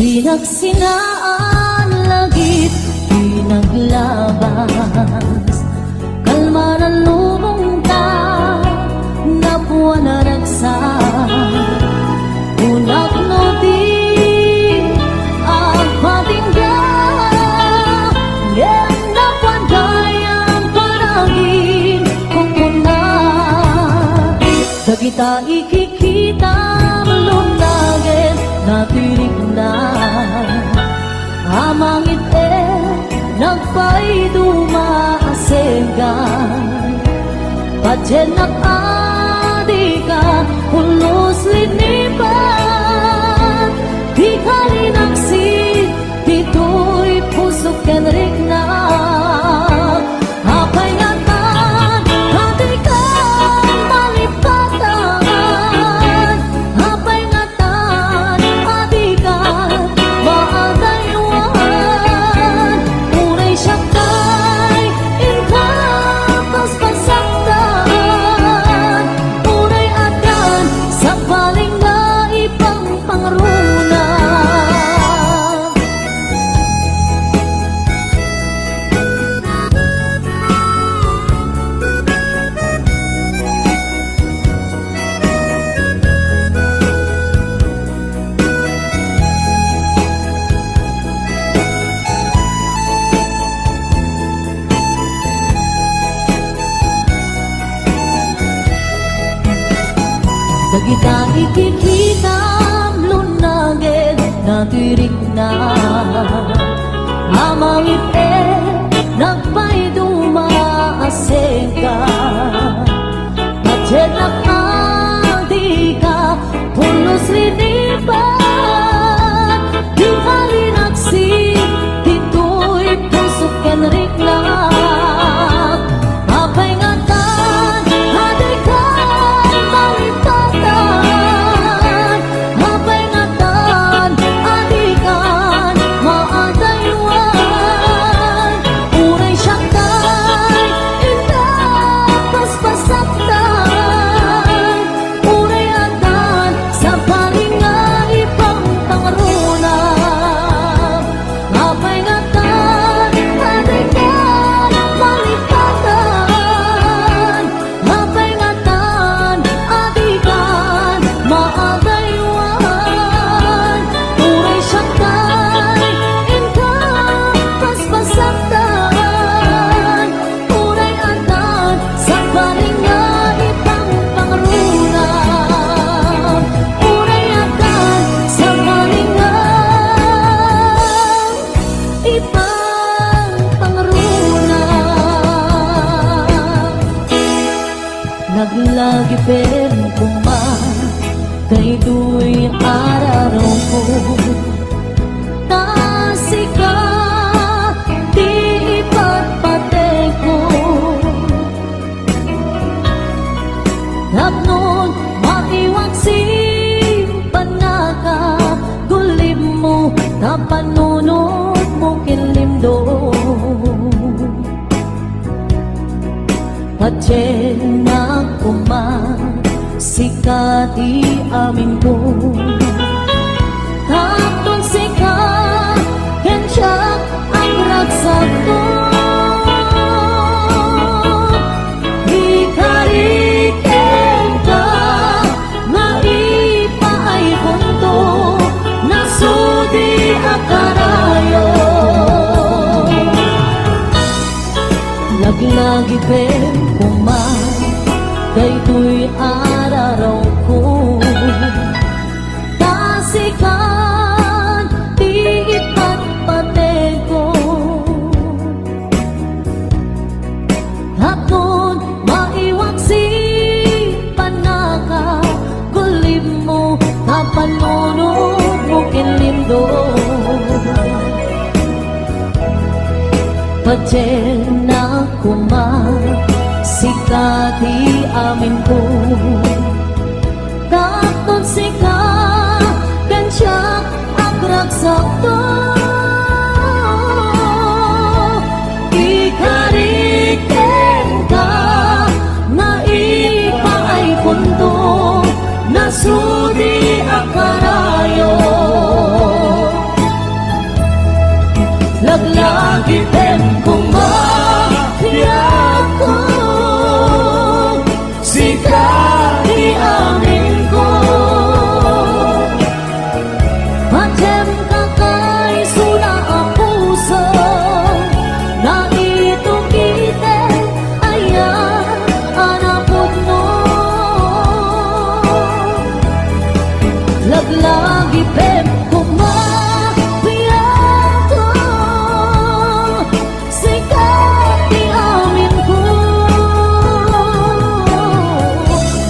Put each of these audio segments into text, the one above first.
Pinagsinaan langit, pinaglabas kalma ng lumong ka, napuwa na ragsak unak no di ang patinggan yang napanday ang panangin kung muna dagita ikikita malunagin natirig na amangit nagpay dumaasegan Padyan nakadi ka ulos linipan di kalinaksin dito'y pusok kenrik na apay ngatan hati ka malipatan apay ngatan hati ka maadayuan unay siyakay inkapas pasaktan unay adan sa paling na ipang pangruna Dagita ikikita lunagin natirig na amangit nagpay dumaaseka Padyan nakadi ka pulos linipan di kalinaksin dito'y pusok kenrik na apay ngatan hadi ka malipatan apay ngatan adikan maadayuan unay siyakay indapas pasaktan unay adan sa palinga ipang pangruna apay ngatan adikan malipatan apay ngatan adikan maadayuan unay siyakay indapas pasaktan unay adan sa palinga ipang pangruna unay adan sa palinga ipang pangruna naglagi pen kuma kay du'y araraw ko tasika di ipatpatay ko Tapnon maiwag simpan na ka gulib mo tapanunod mo kilimdo Padyan na sikati amin ko Tapnon sika kensyak ang ragsak ko Ikariken ka nga ipaay punto nasudi akarayo Laglagi pen kumang daytoy araraw ko tasikan di ipatpatay ko Hapon maiwag simpan na ka gulib mo kapanunod mo kinlindo Padyan na sikati amin ko Tapnon sika kensyak ang ragsak to Ikariken ka nga ipaay punto nasudi akarayo Macem kakay suna ang puso na ito kite ayan anapod mo laglagi pem kumapiyan ko sikat di amin ko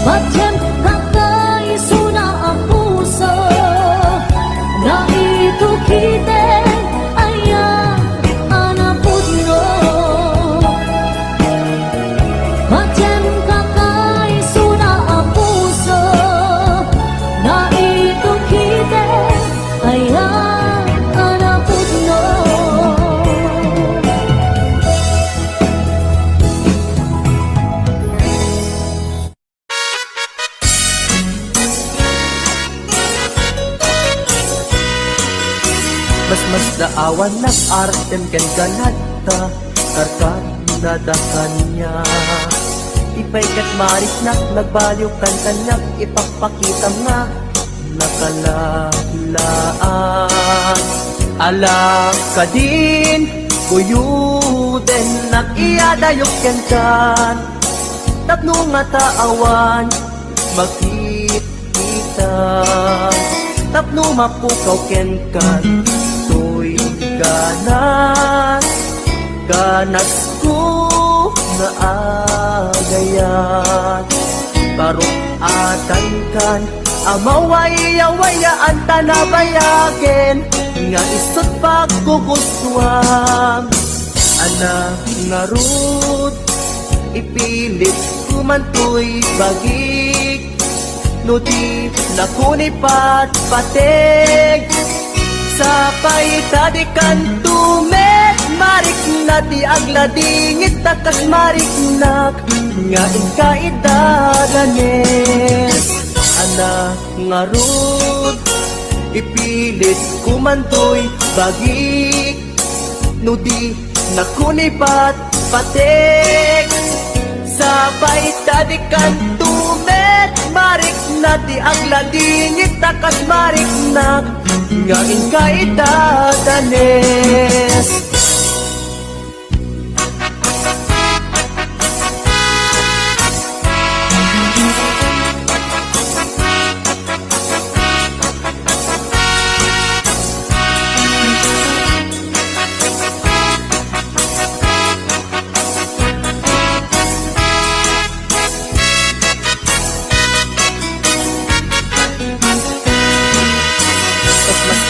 Macem kakay suna ang puso na ito kite ayan anapod mo Macem kakay suna ang puso na ito kite ayan anapod mo Mas daawan ng artem ken ganata karkar dadakan niya Ipay kat maris nak nagbaliw kan kanyak ipapakita nga nakalalaan Ala ka din kuyuden nakiyadayok ken kan Tapno nga taawan makikita Tapno mapukaw ken kan To'y ganas Ganas ko na agayan Parok atan kan Amawaya-wayaan tanabayagen Nga isot pagkugustuhan Anak nga rud Ipilit kumantoy bagik No di nakunipat patig Sapay tadikan tumet Marik na di agladingit takas marik nak Nga ikaidadanes Anak nga rud Ipilit kumantoy bagik No di nakunipat patig Sapay tadikan tumet Marik na di agladingit takas marik nak Nga ikaidadanes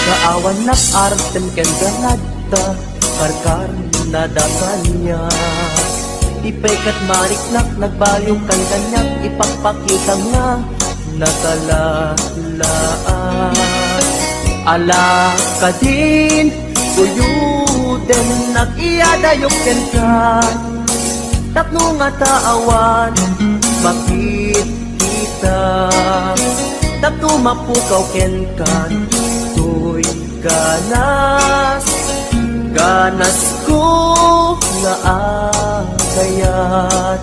Kaawan na artem ken ganata Karkar na dakanya Ipay kat marik nak nagbaliw kan kanyak Ipagpakita nga nakalalaan Ala ka din kuyuden nakiyadayok ken kan Tapno nga taawan makikita Tapno mapukaw ken kan To'y ganas Ganas ko na agayat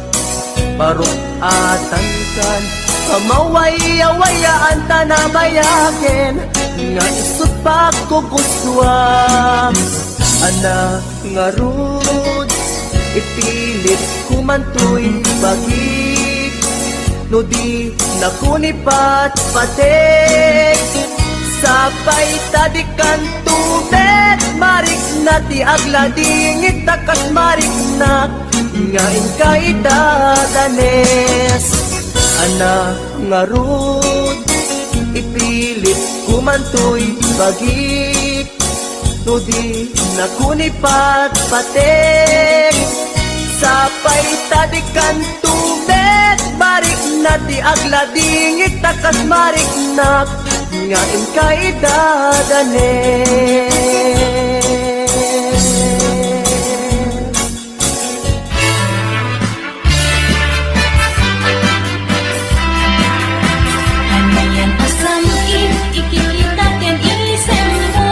Parok atan kan Amawaya-wayaan tanabayagen Nga isot pagkugustuhan Anak nga rud Ipilit kumantoy bagik No di nakunipat patig Sapay tadikan tubet Marik na ti agladingit takas marik nak Nga ikaidadanes Anak nga rud Ipilit kumantoy bagik No di nakunipat patig Sapay tadikan tubet Marik na ti agladingit takas marik nak Nga ikaidadanes Ano yan asam ikikita ken isem mo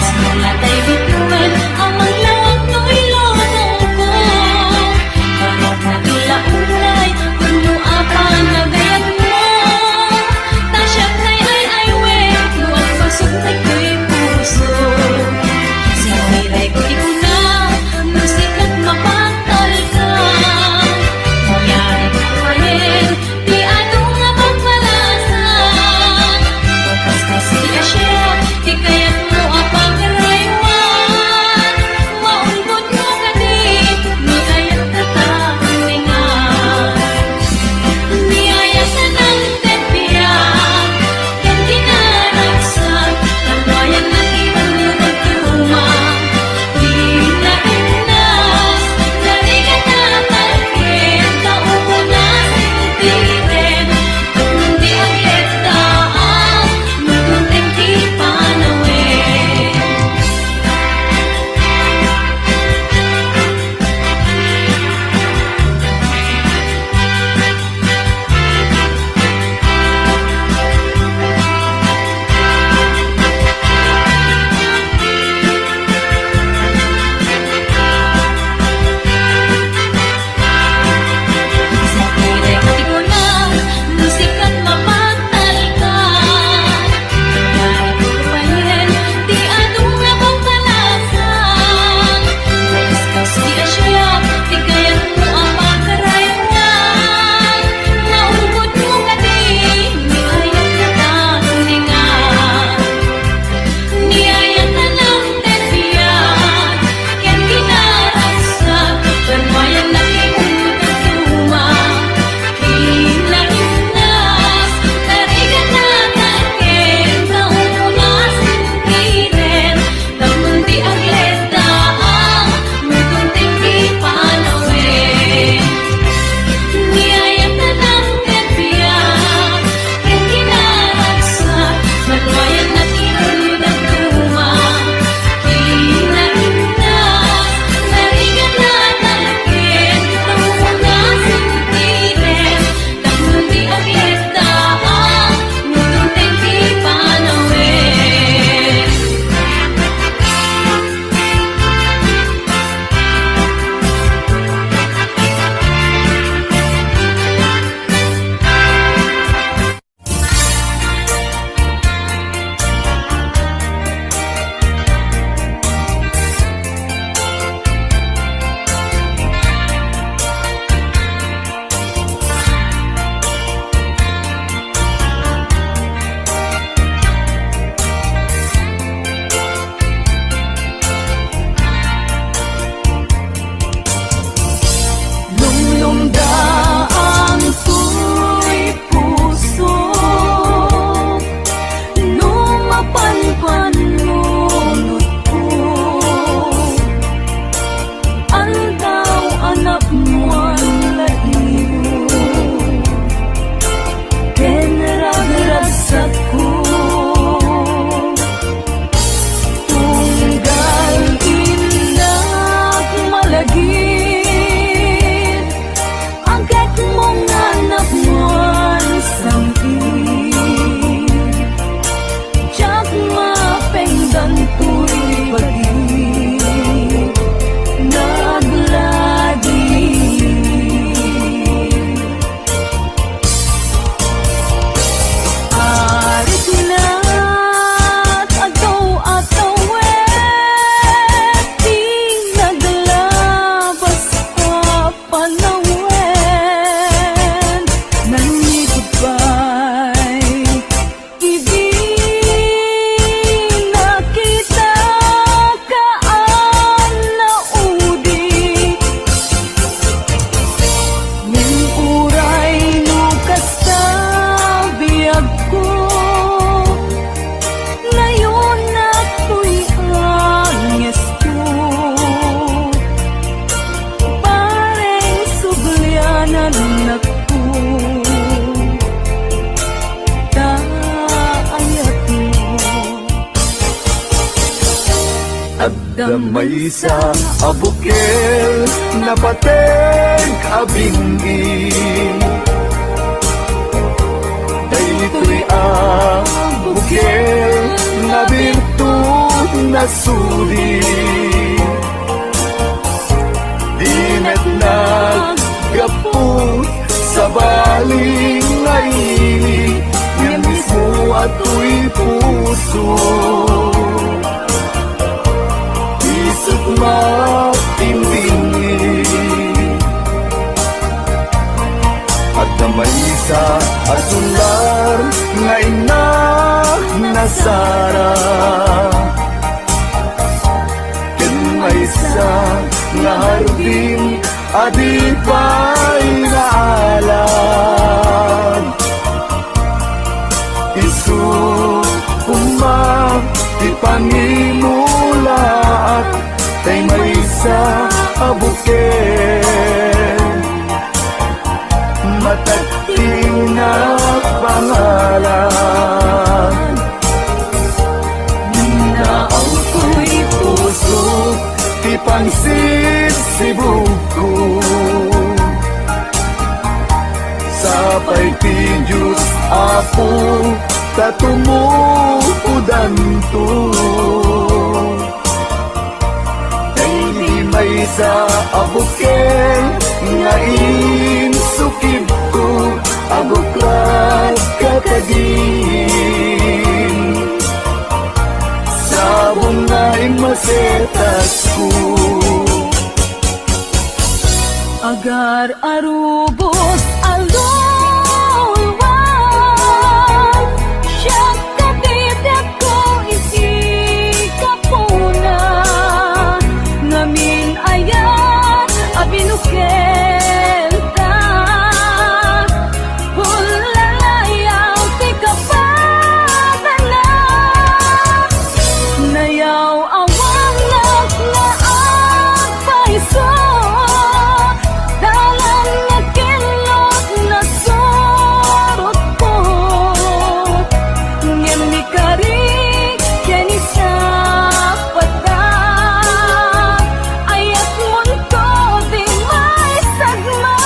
Simula tayo bituin amang lawag to'y lotong ko Parok na tulaulay Kuno apan na gayag mo Tasyak na ay we Luwag pa Agdamay sa abukel na pateng abingi. Daytoy abukel na birtud na suri. Dimet nagaput sa baling ngaili, yan mismo ato'y puso. Isip matindingi at damay sa asular nga inak nasara. Ken may sa nga hardin adipay naalam. Isu umang ipangimulaat kay may sa abuken. Matating na pangalan na ang ko'y puso ti pangsit si buko. Sapay ti Diyos Apo tatumupudan to. Kay di may sa abuken nga insukib ko abuklat kakadin. Sabong nga masetas ko. Agar arubos alulwan, siya katidak ko isi kapuna. Ngamin ayan abinuken ta, hulalayaw ti kapatala. Nayaw awang naglaang paiso, dalang nagkilot na sorot ko. Ngem ni karik yan isa pata, ayat munto di may sagma.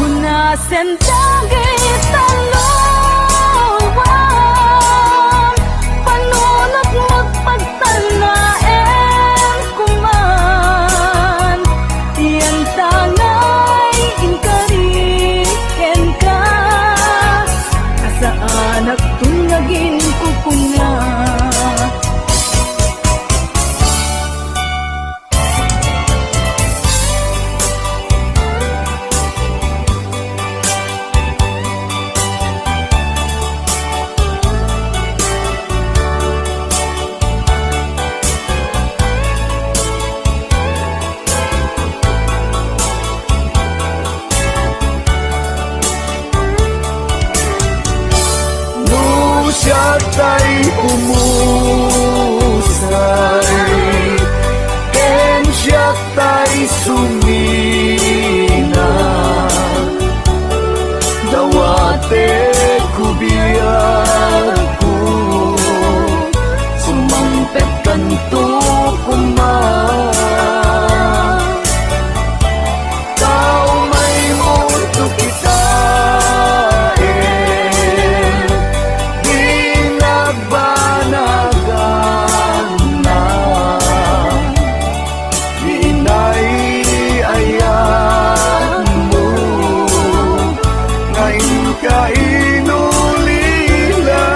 Hunasen dagay talungan, panunot magpagtanaen kuman. Yan tangay inkariken ka, asaan at tunagin kukuna. No siya tay umusay, ken siya tay sumina. Dawate kubiyak ko, sumangpet kanto kuman. Tao may mundo kita, di nagbanagan na. Inay-ayan mo, ngayon ka inulila.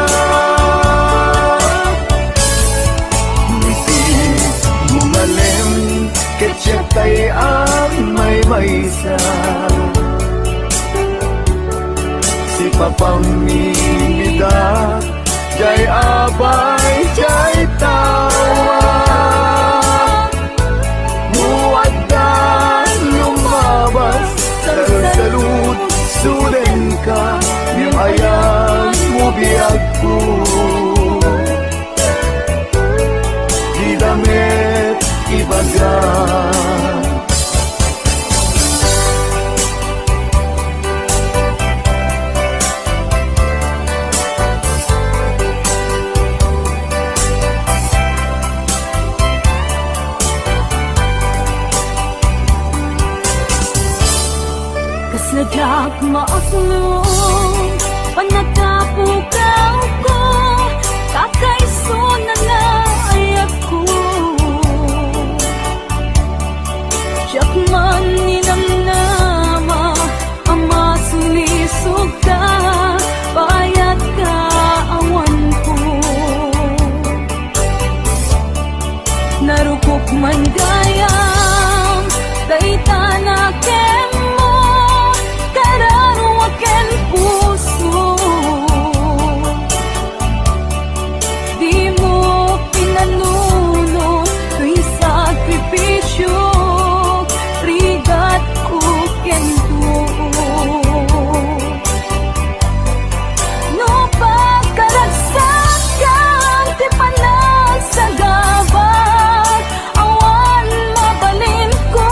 Ngiti bumalem, ketya kay ang may maysa. Si papamimida, jay abay, jay tawa. Muaddan lumabas, salud, suden ka, niyang ayan mo biyag ko. Di damit ibaga. sulong panagapukaw ko kakaiso na naayat ko siyak man ninamnama ama sulisog ka bayat ka awan ko narukok man gayam dayta na kemo kararo aken puso di mo pinanuno tuy sakripisyo rigat ko kento no pagkaragsakan ti panagsagabag awan mabalin ko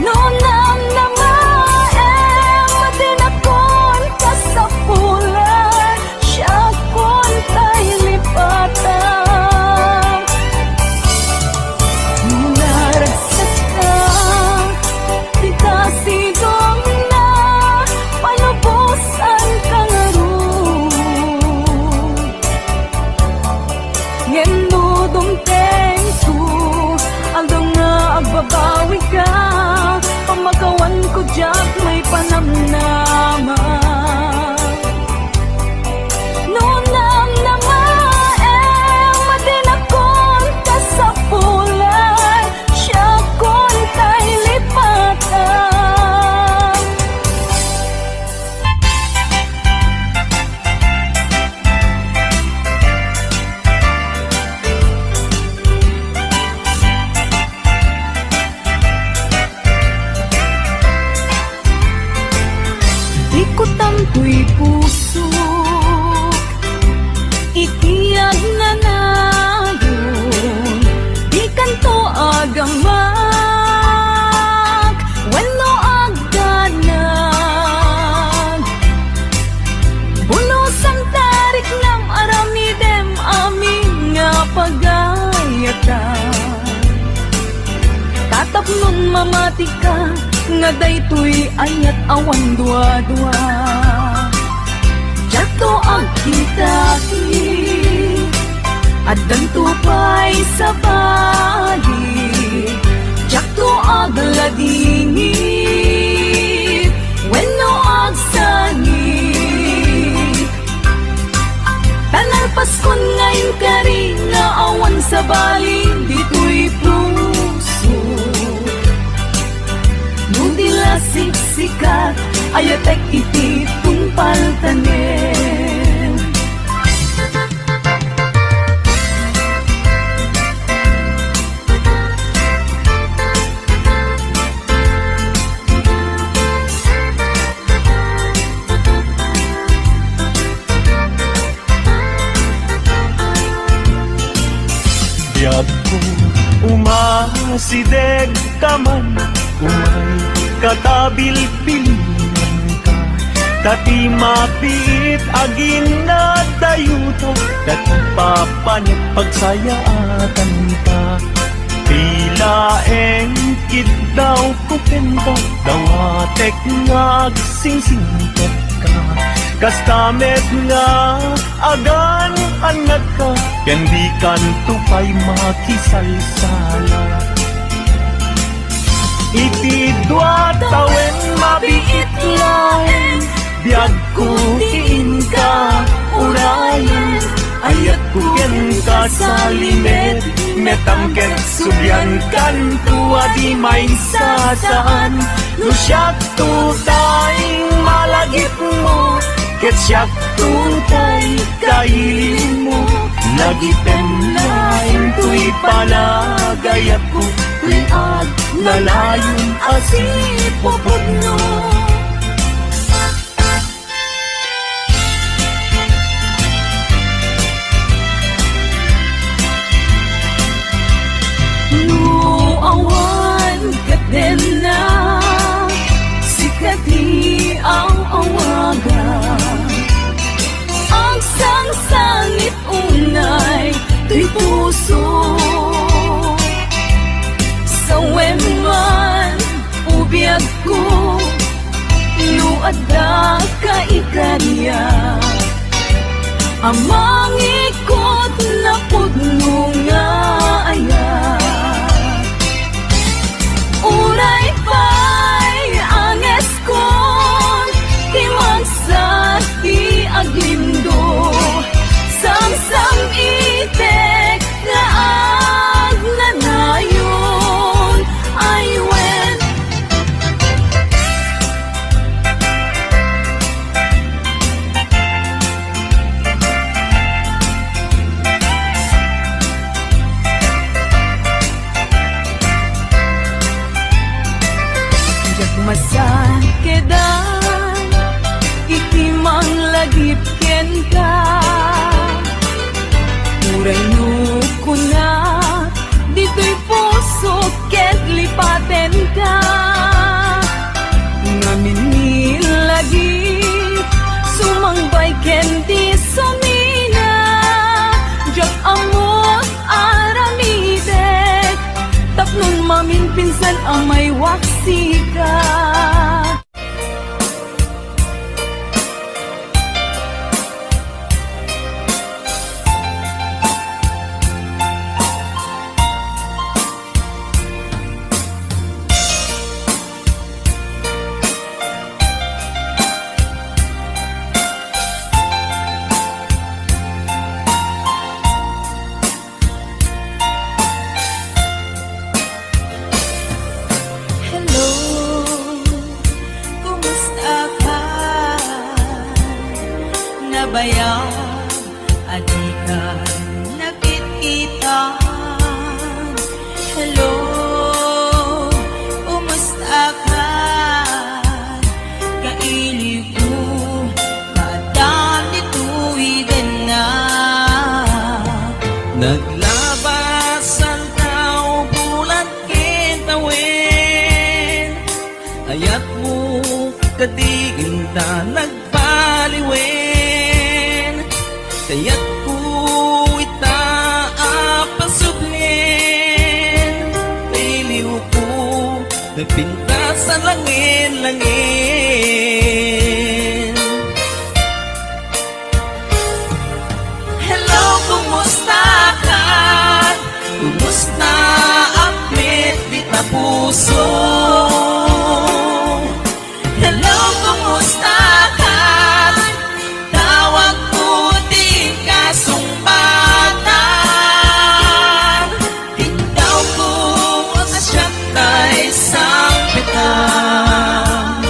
no namnamaem matinakon kasapulan siya kon tay lipatan no naragsas ka di kasigong na palubusan ka nga ron ngendo dumteng ko aldong nga agbabawi ka pamagawan ko diyak may panamnama no namnamaem matinakon kasapulan siya kon tay lipatan di ko tampoy puso itiyag na nayon di kanto agamak wenno agdanag bunosang tarik nam aramidem amin nga pagayatan tatapnon mamati ka nga daytoy ayat awan dua-dua jato ang kitaki at dantupay sa bali jato ang ladingi wenno agsangi tanar paskon ngayon kari nga awan sa bali dito'y puso nudila siksikat ayatek iti tungpal tanen Biyag ko umasideg ka man umay katabil-bilinan ka dati mapit agin na dayuto dati papanit pagsayaatan ka tila engkit daw kupento dawatek ngagsingsingket ka kastamet nga agan anak ka ken di kantupay makisalsala iti dua tawen mabiit lain biag ko tiin ka urayan ayat ko ken ka sa limet metangket subyan kan tuwa di may sasaan no siyak tutay malagip mo ket siyak tutay kailin mo nagitem lain tuy palagayat ko tuy ag nalayon asipopod no awan kaden na sikati ang awagan ang sangsangit unay tuy puso sa weman ubiyag adda kaikarya. Amang ikot na pudno nga aya. Uray pa'y ang eskon, timagsa ti aglindo, samsam itek nga agnanayon. I went masan kedan iti manglagip ken ka. Uray no kuna dito'y puso ket lipaten ka. Ngamin ni lagi sumangbay ken di sumina. Diyak amot aramidek tapnon mamin pinsan ang may waksi ka. Nabayag at di ka nagkit-kitan. Hello, kumusta ka? Kaili ko kadam nituwigan na. Naglabasan tao bulan kintawin, ayat mo kadigin ta nagbaliwin. Kaya't ko ita apasublin, kailiw ko nagpinta sa langin-langin. Hello, kumusta ka? Kumusta ang mit na puso? Hello, kumusta ka? Tawag ko di kasumbatan. Ikaw ko asyak tay sampitan.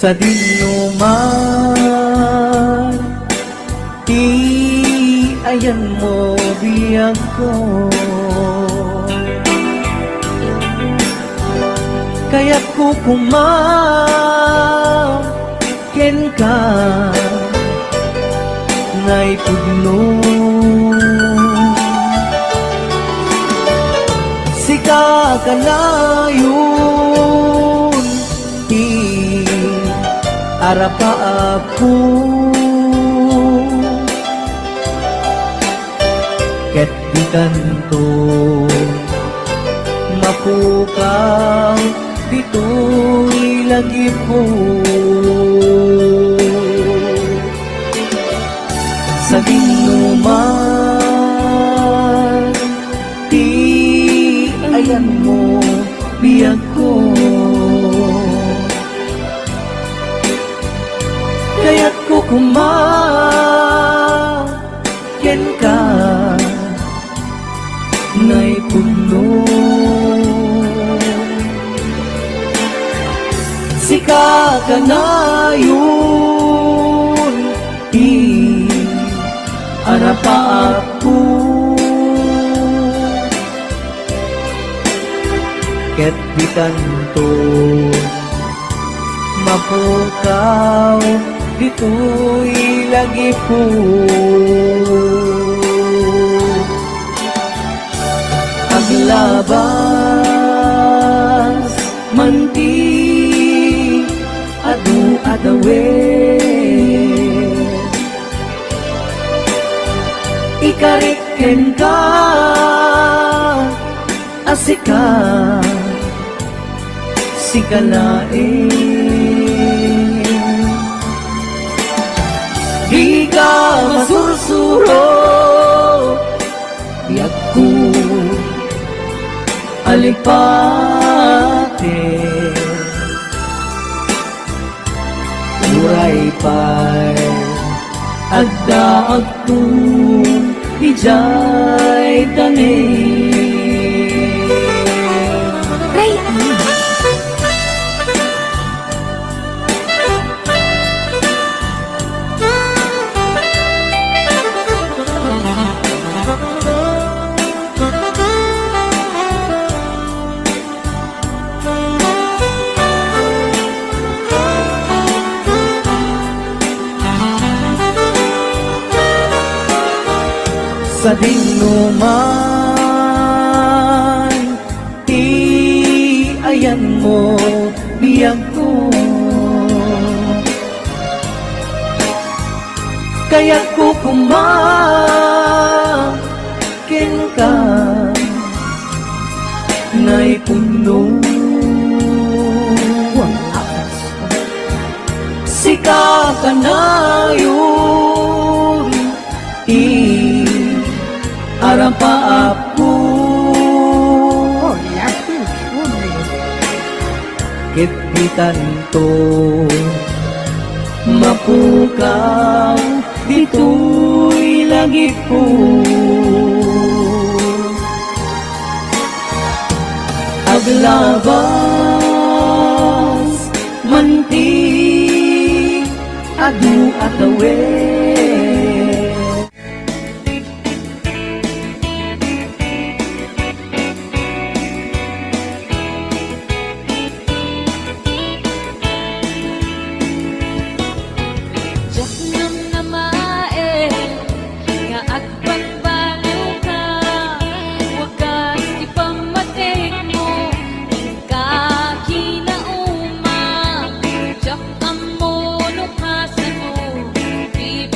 sa dinuman, di ayan mo biyag ko. Kaya't kukumaken ka ngay pudno. Sika ka na yun, di arapa ako. Ket di kanto mapukaw, dito'y lagi po. Sa dinuman, di ayan mo biyag ko. Kaya't kukumaken ka ngay puno. Sika ka na yun, di arapa ako. Ket di kanto mapukaw, dito'y lagi po. Aglabas manti adu adawe, ikariken ka asika sikalain. Di ka masursuro, biyak ko alipate. Uray pa'y agda agtong ijay tanin. Sa dinuman, di ayan mo biyag ko. Kaya't kukumaken ka ngay puno. Sika ka na yun, arapa ako. Ket di tanto mapukaw, dito'y lagi po. Aglabas manti adu atawe. Keep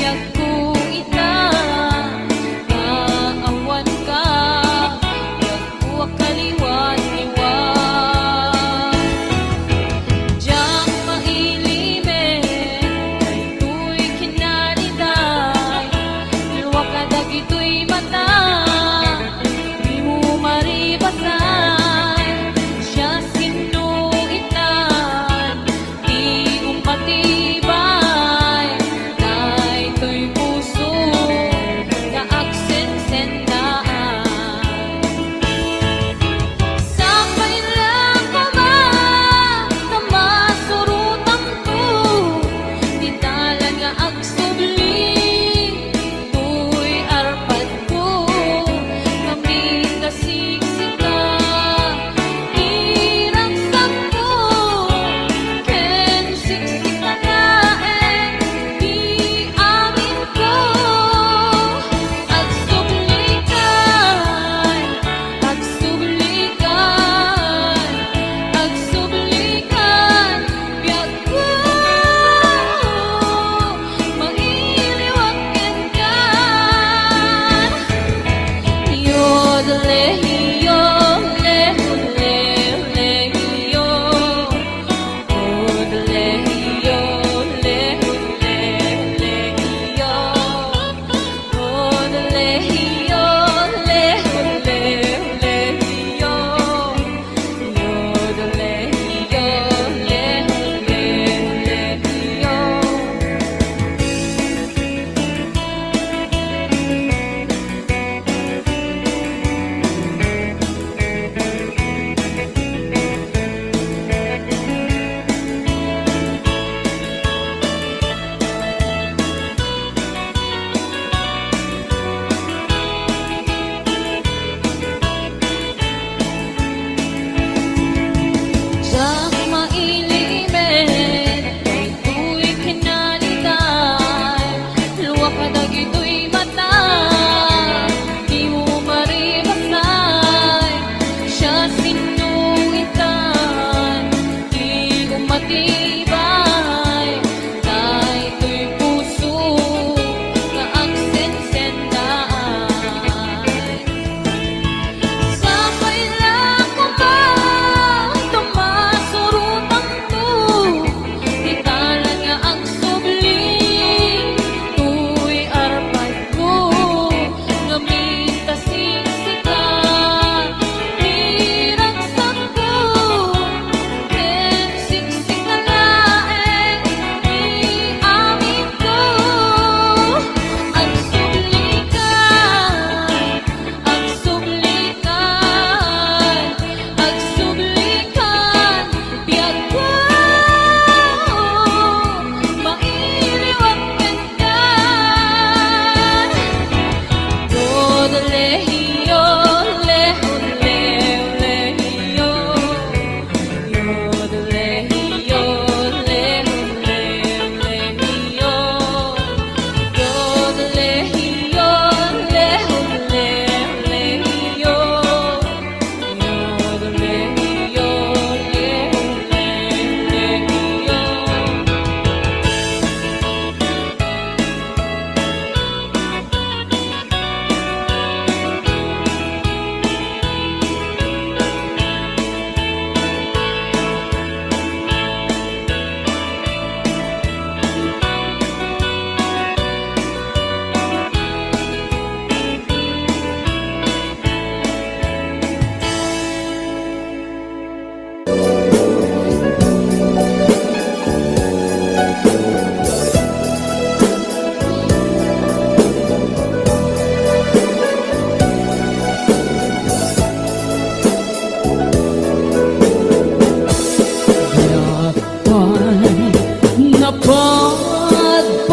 Padpadasa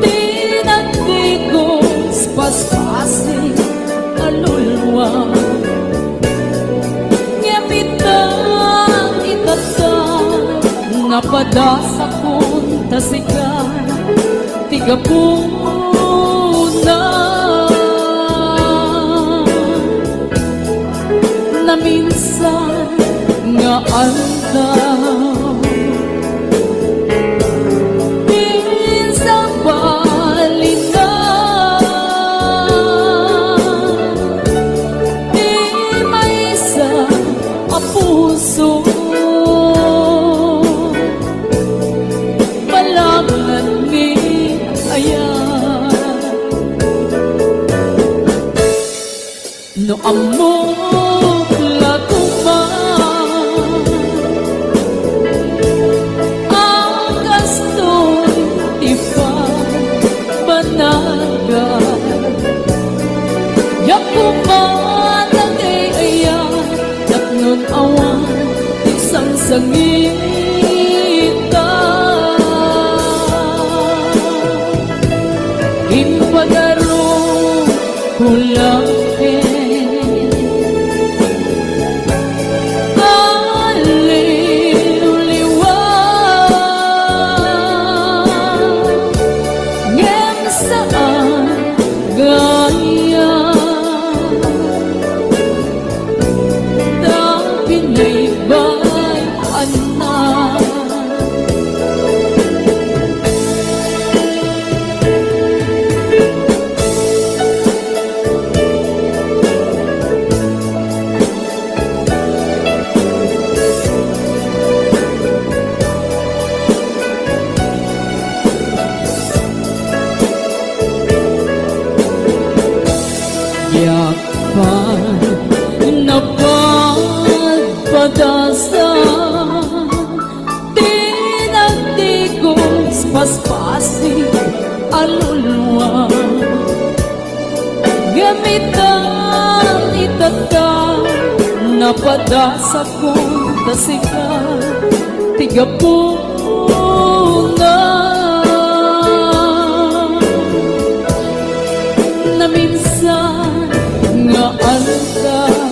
tinagdigos paspasi alulwa ngamitang itata napadasa kung tasikan tiga puna na minsan nga aldaw puso malangan ni ayan no amok lakuman ang gastoy ipabanaga yakuman lagay ayan nun awan isang sangita impagaro kulangin aliw-liwan ngem saan gaya napagpadasa tinagdigos paspasi alulwa gamitan itata napadasa kung tasika tiga puna na minsan nga aldaw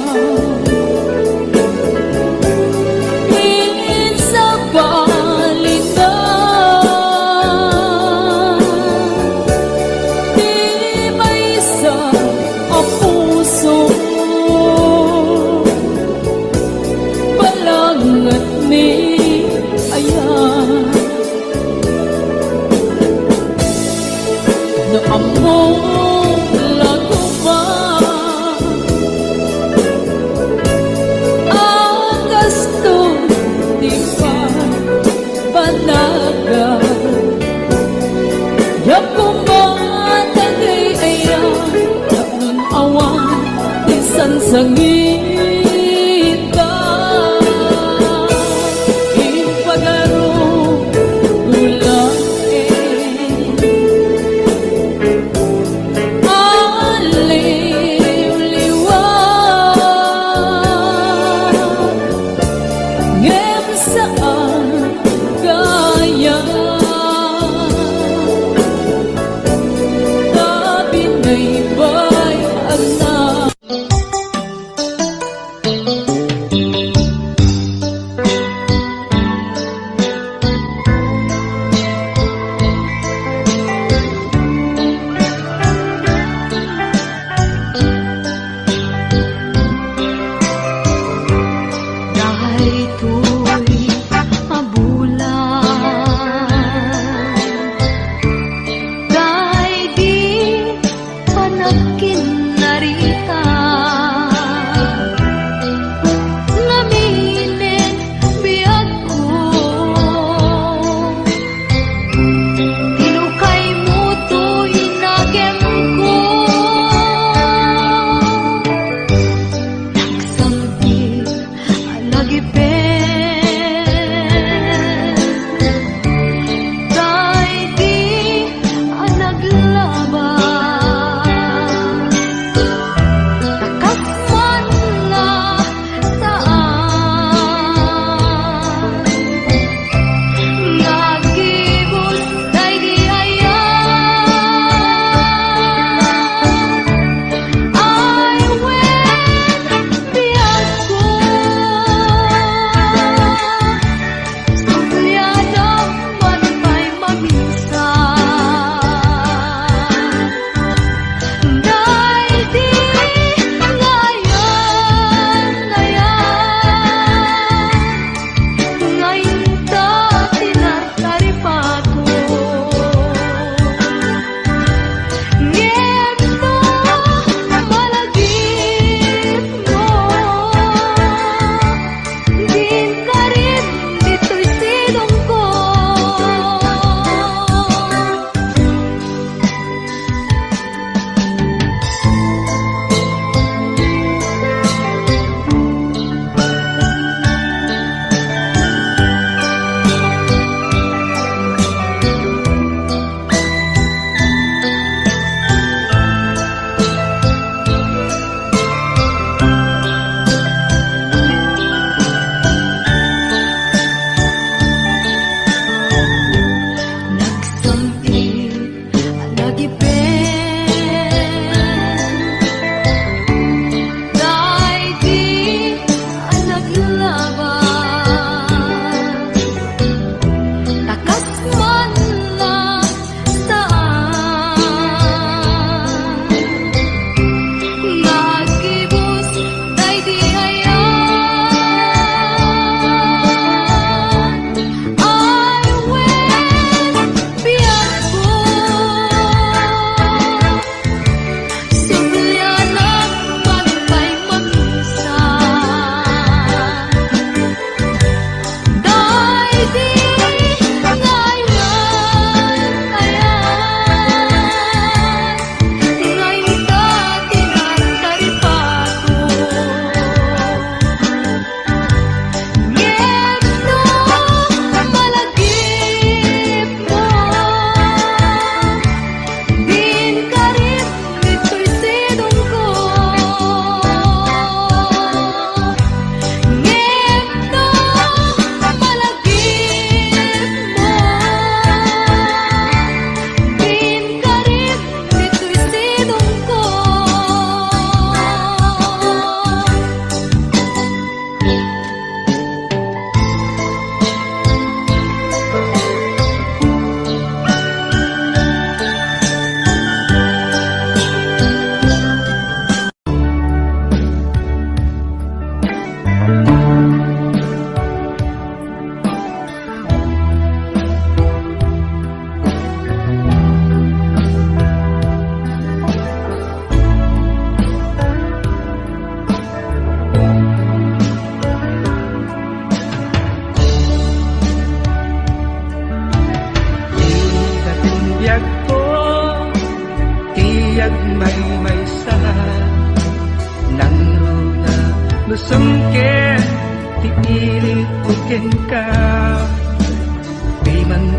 among lakuman ang gasto di pa banaga yakuman tagay ayan tapnon awan isan sangita ipagaro ulang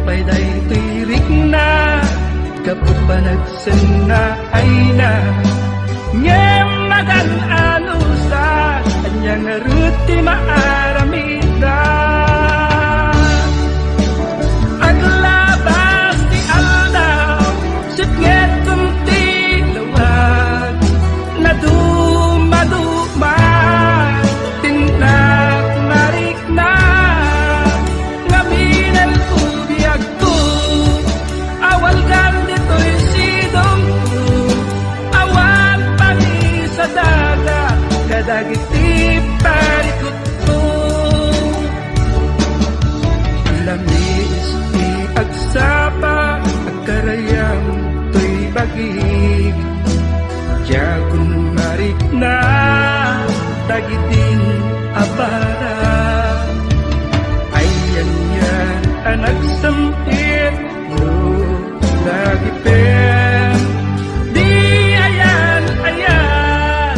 pa'y day tirik na kapag panagsan na ay na ngem magan-ano sa kanyang ruti maaramida aglabas ti aldaw sipnget kunti lawag na dumaduma tindak narik na ngaminal ubiyag ko awal kan dito'y sidong ko awan pagi sa daga kadagiti parikot ko lamis ti agsapa agkarayam to'y bagig Diyagon marik na tagiting abara ayan yan anak sempit no lagipen di ayan ayan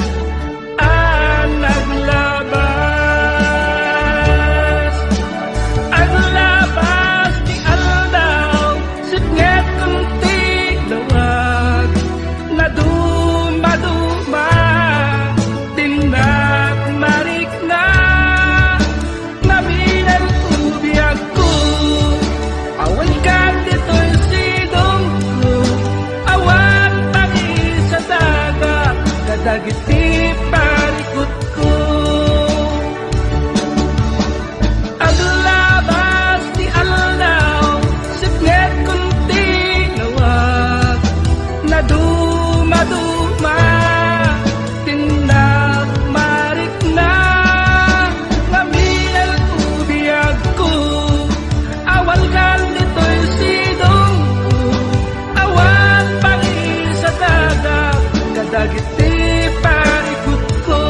anak labas di aldaw sipnget kunti lawag na dumaduma tindak marik na naminal ubiyag ko awan kan dito'y sidong ko awan pagi sa daga kadagiti parikot ko aglabas di aldaw sipnget kunti lawag na dumaduma tindak marik na ngaminal ubiyag ko awal kan dito'y sidong ko awan pagi sa daga kadagiti parikot ko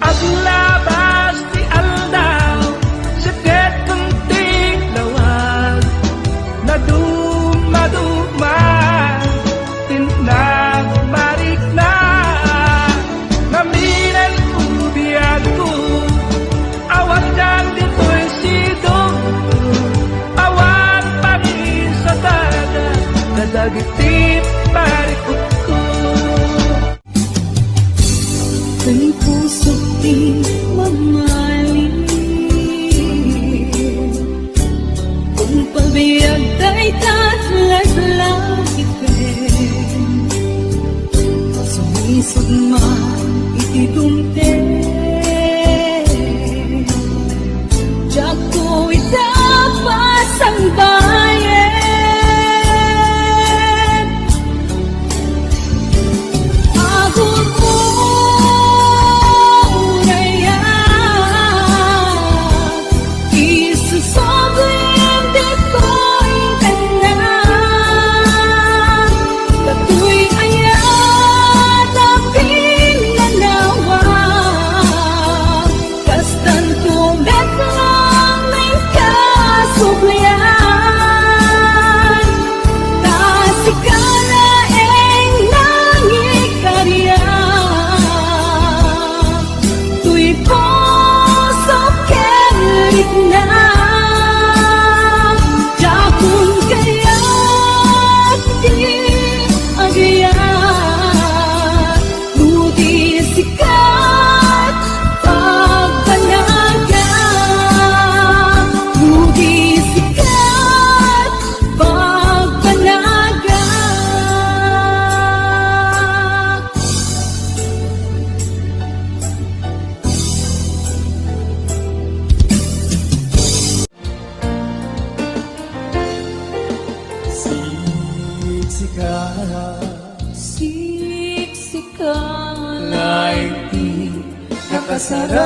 aglabas di aldaw sipnget kunti lawag na dumaduma tindak marik na ngaminal ubiyag ko awan kan dito'y sidong ko awan pagi sa daga kadagiti parikot ko Ang puso't di mamahalin Kung pabiyag ta'y tatlas-lakitin Sumisod man itidumte Diyak ko itapas ang bayan Agon mo Siksikan Laing di nakasaraka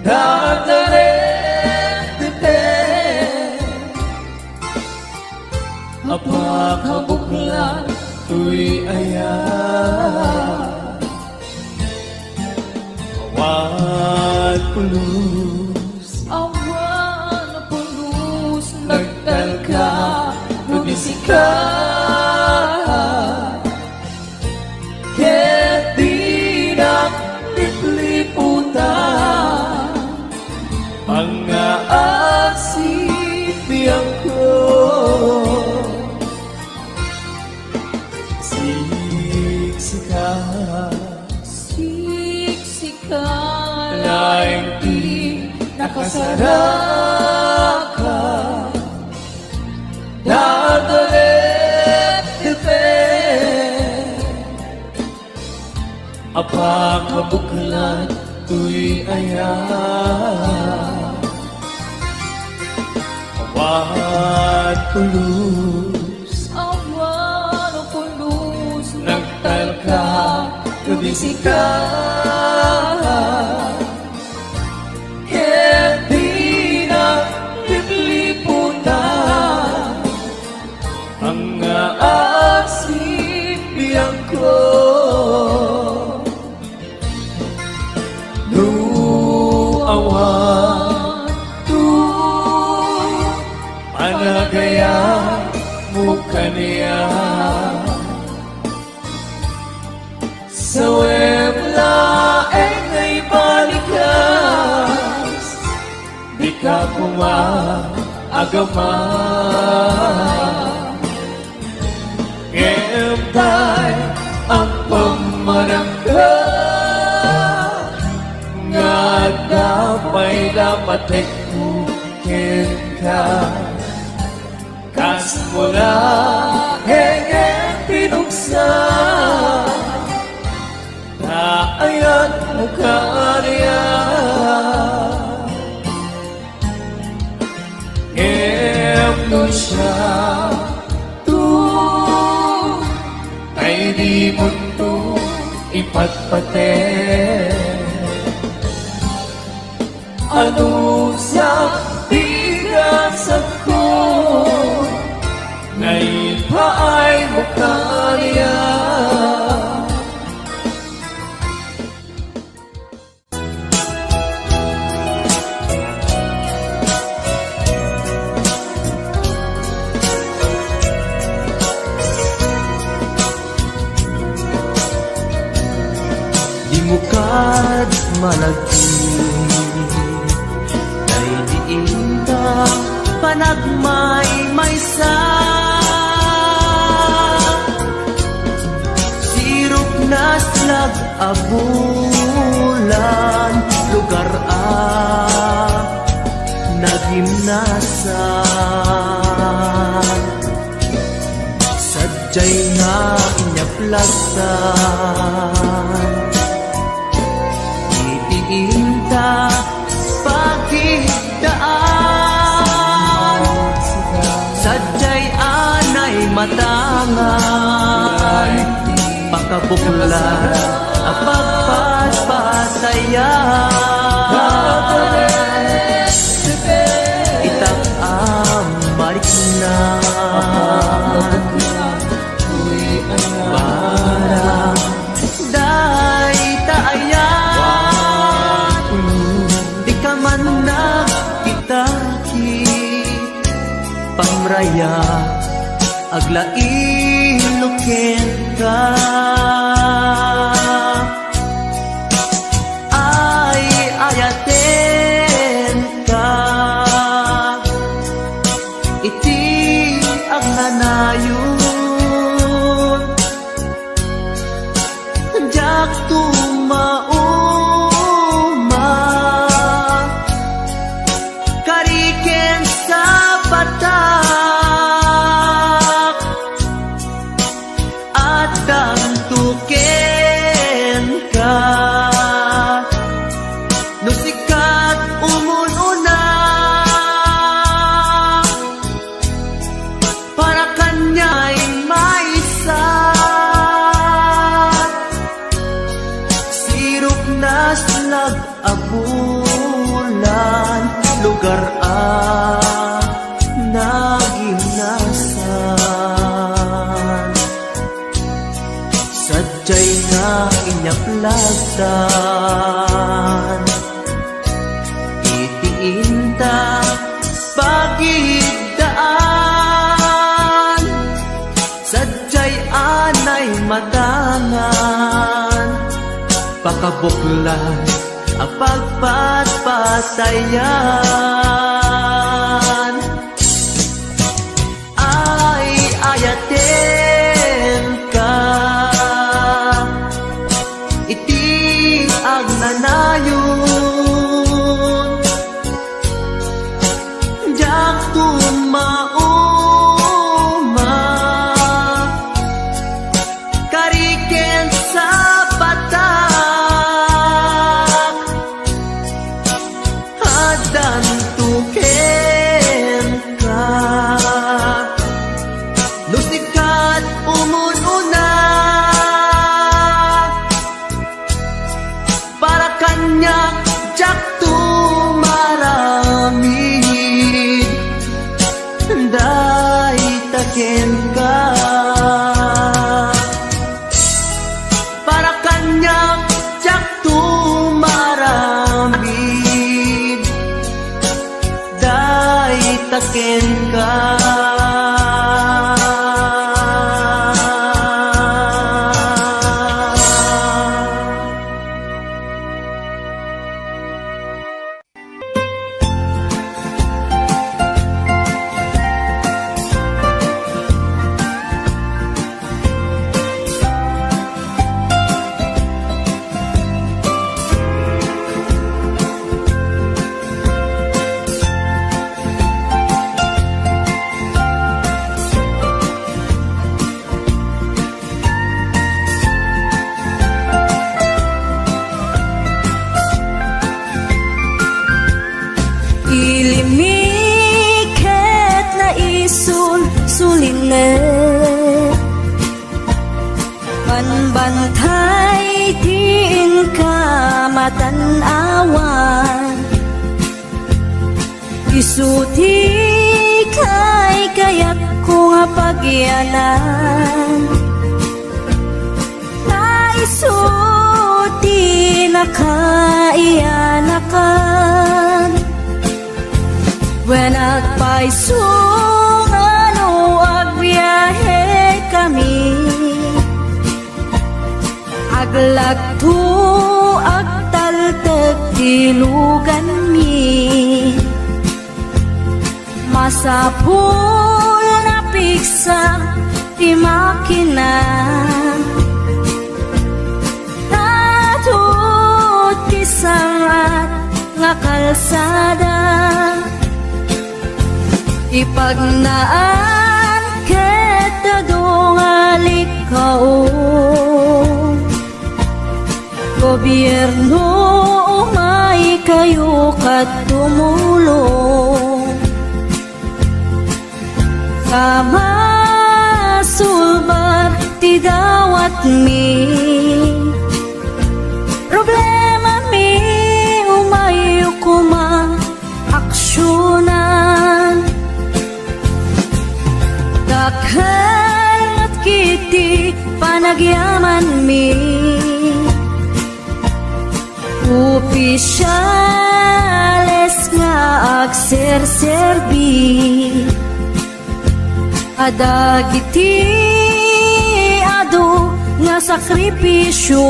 Dahil Apakabuklan tuy ayan Awan pulus Awan na pulos nagtalka Nubisika Ket di na lipliputan Mga asipiyang ko Siksika Siksika Laing di nakasaraka Nagalit Apakabuklan tuy ayan Awan pulus Awan na pulos Nagtalka Nubisika Ket di na lipliputan Mga asipiyang ko Awan tu Panagaya Mukaniya Sa webla ay balikas Di ka agama Ngempay ang pamarangka Nga dapay dapat ikukin ka Kas mo na henge pinuksa Naayat mo kariya Ngempno siya tu Ay di mo to ipatpate Ano sa bigas ako Ngayon pa ay mukha Di mo kad malagti Kay diinta panagmay maysa Sirop na slag abulan Lugar nagimnasan Sadyay nga inyaplagtan Itiinta pagkidaan Sadyay anay matangan Pakabuklan ang pagpasayan Itak ang mariknan Para day taayan Di ka man nagkitakit Pamraya aglain ka Ay ayaten ka Iti ang nanayon Jak tumauma Kariken sa batak At ang kalagsan. Itiinta pagigdaan, sadya'y anay matangan, pakabuklan ang pagpatpatayan. Ay ayaten ka, iti ang nanayon, diyak tumauma, kariken sa batak, hadan tuken ka, lusikat umununa, para kanya jak tumaramid, day taken ka, para kanya jak tumaramid, day taken ka. Ilimiket na isul suline, panbantay din ka matanawan, isuti kay kayak ko nga pagyanan, naisuti na kaiyanakan. When agpaisong ano agbiyahe kami, aglagto agtaltag tilugan mi, masapul na piksa ti makina, tatut ti sangat nga kalsada, ipagnaan ket dongalik kao, gobyerno umay kayo kat tumulong, kamasulbar ti dawat mi, problema mi umay kuma aksyonan, dakhan at kiti panagyaman mi, opisyales nga agserserbi, adagiti ado nga sakripisyo,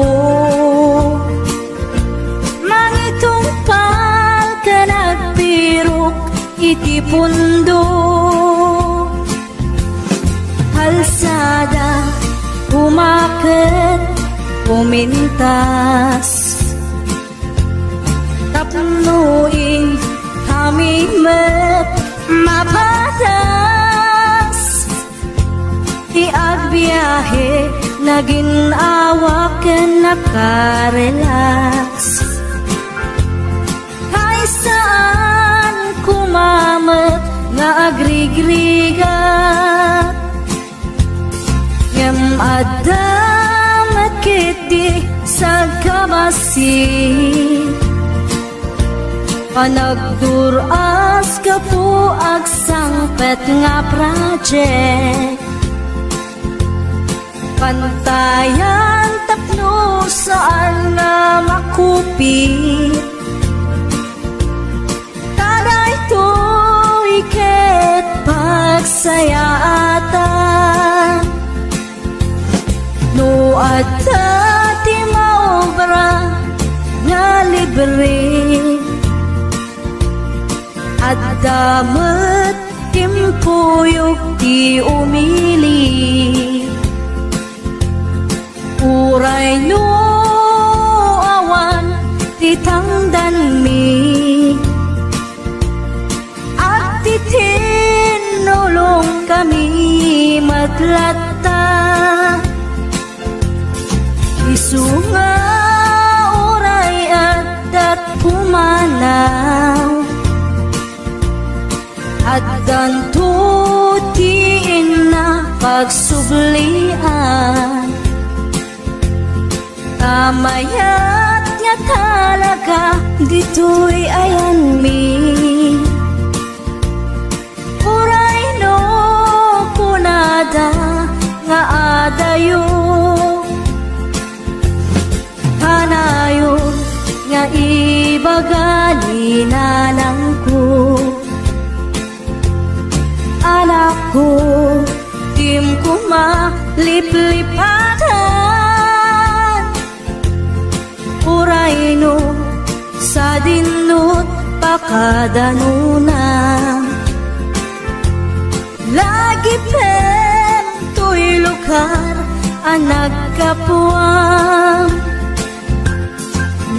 mangitungpal ka nagpirok iti pundo, kalsada umaket umintas, tapnuin hamimet mapatas, iagbiyahe naging awaken nakarelax, kay saan kumamet nga agrigrigat, yam adamat kiti sa kabasi, panagduras ka po agsangpet nga project, pantayan tapno saan nga makupit. Tada ito'y ket pagsayaatan. No adta ti maobra nga libre, at damat timpuyog ti umili. Uray no awan ti tangdan mi, at ti tinulong kami matlatta. Isunga uray at pumanaw, at dantutiin na pagsublian. Tamayat nga talaga dito'y ayan mi. Uray no kunada nga adayo, hanayon nga ibagani nanang ko. Anak ko, tim ko maliplipatan. Uray no sa dinut pakadanuna. Lagi pem to'y lugar ang nagkapuang.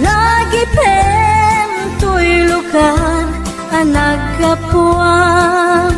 Lagi pem to'y lugar ang nagkapuang.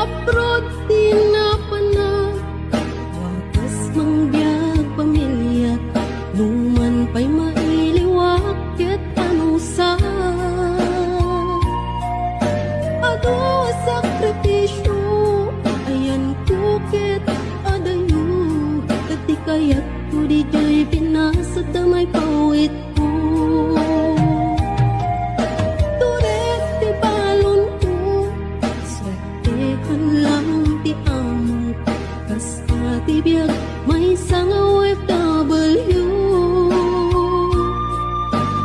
abroad di na panag wakas mang biyag pamilya numan pa'y mailiwak ket ano sa ado sakripisyo ayan ko ket adayo kati kayat ko di joy pinasa damay pawit ko turet ti balon ko swetehan lang ti among kas ati biyag may sang OFW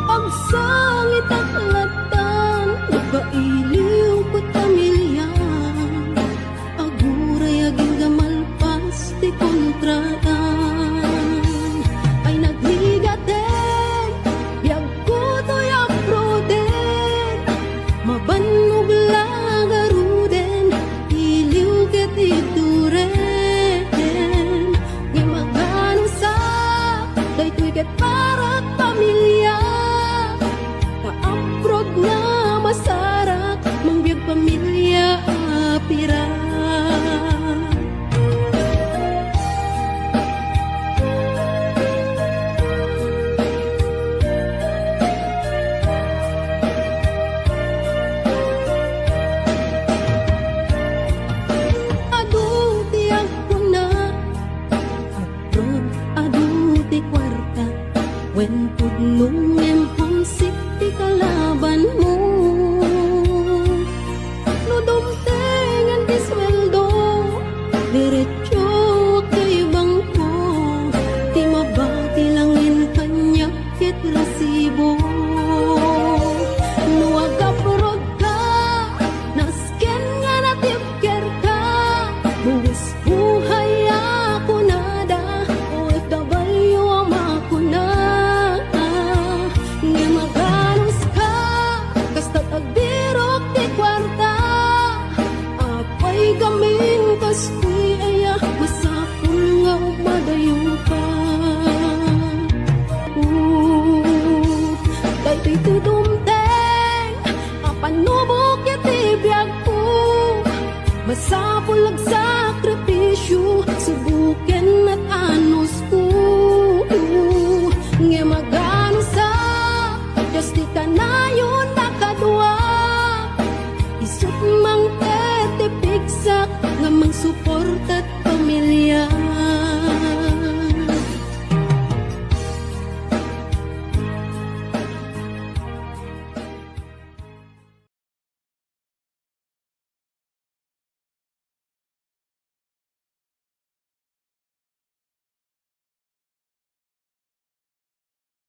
pagsangit ang latan nagkailiw ko pamilya aguray aging gamalpas ti kontraan ay nagligaten biyag ko to'y aproden mabanog lagaruden iliw ket ituren ngay magano sa daytoy ket parat pamilya ka-abroad nga masarak mangbiyag pamilya apira adu ti agpuna abroad adu ti kwarta wen pudnong emponsik ti kalaban mo no dumtengan ti sweldo diretso kay bangko ti mabati langin kanya ket resibo no agapurod ka nasken nga natipker ka buwis buhay ako nada OFW ang makuna nga maganos ka kasta tagbirok ti kwarta apay kaming kasko